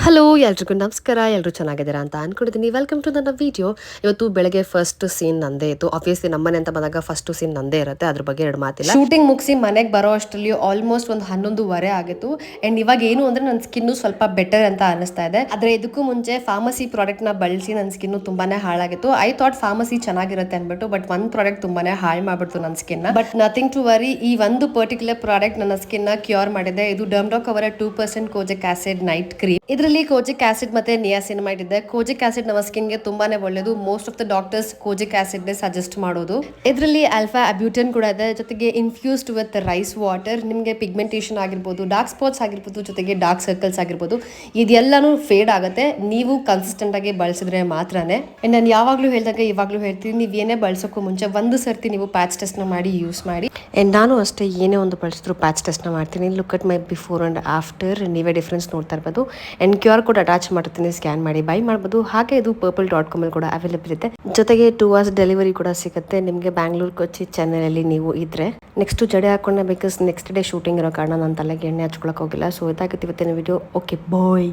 Hello ಎಲ್ರಿಗೂ ನಮಸ್ಕಾರ. ಎಲ್ಲರೂ ಚೆನ್ನಾಗಿದ್ದೀರಾ ಅಂತ ಅನ್ಕೊಂಡಿದ್ದೀನಿ. ವೆಲ್ಕಮ್ ಟು ನನ್ನ ವಿಡಿಯೋ. ಇವತ್ತು ಬೆಳಗ್ಗೆ ಫಸ್ಟ್ ಸೀನ್ ನಂದೇ ಇತ್ತು. ಆಬ್ವಿಯಸ್ಲಿ ನಮ್ಮನೆ ಅಂತ ಬಂದಾಗ ಫಸ್ಟ್ ಸೀನ್ ನಂದೇ ಇರುತ್ತೆ, ಅದ್ರ ಬಗ್ಗೆ ಎರಡು ಮಾತಿಲ್ಲ. ಶೂಟಿಂಗ್ ಮುಗಿಸಿ ಮನೆಗೆ ಬರೋ ಅಷ್ಟರಲ್ಲಿ ಆಲ್ಮೋಸ್ಟ್ ಒಂದು 11:15 ಆಗಿತ್ತು. ಅಂಡ್ ಇವಾಗ ಏನು ಅಂದ್ರೆ ನನ್ನ ಸ್ಕಿನ್ನು ಸ್ವಲ್ಪ ಬೆಟರ್ ಅಂತ ಅನಿಸ್ತಾ ಇದೆ. ಆದ್ರೆ ಇದಕ್ಕೂ ಮುಂಚೆ ಫಾರ್ಮಸಿ ಪ್ರಾಡಕ್ಟ್ ನ ಬಳಸಿ ನನ್ನ ಸ್ಕಿನ್ನು ತುಂಬಾನೇ ಹಾಳಾಗಿತ್ತು. ಐ ಥಾಟ್ ಫಾರ್ಮಸಿ ಚೆನ್ನಾಗಿರುತ್ತೆ ಅನ್ಬಿಟ್ಟು, ಬಟ್ ಒಂದು ಪ್ರಾಡಕ್ಟ್ ತುಂಬಾನೇ ಹಾಳು ಮಾಡ್ಬಿಡ್ತು ನನ್ನ skin. But nothing to worry, ಈ ಒಂದು ಪರ್ಟಿಕ್ಯುಲರ್ ಪ್ರಾಡಕ್ಟ್ ನನ್ನ ಸ್ಕಿನ್ ನ ಕ್ಯೂರ್ ಮಾಡಿದೆ. ಇದು ಡರ್ಮ್ಡಾಕ್ ಅವರ 2% ಕೋಜಿಕ್ ಆಸಿಡ್ ನೈಟ್ ಕ್ರೀಮ್. ಇದರಲ್ಲಿ ಕೋಜಿಕ್ ಆಸಿಡ್ ಮತ್ತೆ ನಿಯಾಸಿನಮೈಡ್ ಇದೆ. ಕೋಜಿಕ್ ಆಸಿಡ್ ನಮ್ಮ ಸ್ಕಿನ್ ಗೆ ತುಂಬಾನೇ ಒಳ್ಳೆಯದು. Most of the doctors kojic acid suggest ಮಾಡೋದು. ಇದರಲ್ಲಿ ಆಲ್ಫಾ ಅಬ್ಯೂಟನ್ ಕೂಡ ಇದೆ, ಜೊತೆಗೆ ಇನ್ಫ್ಯೂಸ್ಡ್ ವಿತ್ ರೈಸ್ ವಾಟರ್. ನಿಮಗೆ ಪಿಗ್ಮೆಂಟೇಷನ್ ಆಗಿರ್ಬೋದು, ಡಾರ್ಕ್ ಸ್ಪಾಟ್ಸ್ ಆಗಿರ್ಬೋದು, ಜೊತೆಗೆ ಡಾರ್ಕ್ ಸರ್ಕಲ್ಸ್ ಆಗಿರ್ಬೋದು, ಇದೆಲ್ಲಾನು ಫೇಡ್ ಆಗುತ್ತೆ ನೀವು ಕನ್ಸಿಸ್ಟೆಂಟ್ ಆಗಿ ಬಳಸಿದ್ರೆ ಮಾತ್ರನೇ. ನಾನು ಯಾವಾಗ್ಲೂ ಹೇಳ್ದಾಗ ಇವಾಗ್ಲೂ ಹೇಳ್ತೀನಿ, ನೀವು ಏನೇ ಬಳಸೋಕ್ಕೂ ಮುಂಚೆ ಒಂದು ಸರ್ತಿ ನೀವು ಪ್ಯಾಚ್ ಟೆಸ್ಟ್ ನ ಮಾಡಿ ಯೂಸ್ ಮಾಡಿ. ಅಂಡ್ ನಾನು ಅಷ್ಟೇ ಏನೇ ಒಂದು ಬಳಸಿದ್ರು ಪ್ಯಾಚ್ ಟೆಸ್ಟ್ ನ ಮಾಡ್ತೀನಿ. Look at my before and after, ನೀವೇ ಡಿಫ್ರೆನ್ಸ್ ನೋಡ್ತಾ ಇರ್ಬೋದು. ಅಂಡ್ QR ಕೋಡ್ ಅಟ್ಯಾಚ್ ಮಾಡ್ತೀನಿ, ಸ್ಕ್ಯಾನ್ ಮಾಡಿ ಬೈ ಮಾಡ್ಬೋದು. ಹಾಗೆ ಇದು purple.com ಅಲ್ಲಿ ಕೂಡ ಅವೈಲೇಬಲ್ ಇದೆ. ಜೊತೆಗೆ 2 hours ಡೆಲಿವರಿ ಕೂಡ ಸಿಗುತ್ತೆ ನಿಮಗೆ ಬ್ಯಾಂಗ್ಳೂರ್, ಕೊಚ್ಚಿ, ಚೆನ್ನೈಯಲ್ಲಿ ನೀವು ಇದ್ರೆ. ನೆಕ್ಸ್ಟ್ ಜಡೆ ಹಾಕೊಂಡೆ, ಬಿಕಾಸ್ ನೆಕ್ಸ್ಟ್ ಡೇ ಶೂಟಿಂಗ್ ಇರೋ ಕಾರಣ ನಾನು ತಲೆಗೆ ಎಣ್ಣೆ ಹಚ್ಕೊಳಕ್ ಹೋಗಿಲ್ಲ. ಸೊ ಇದಾಗಿತ್ತು ಇವತ್ತಿನ ವಿಡಿಯೋ. Okay bye.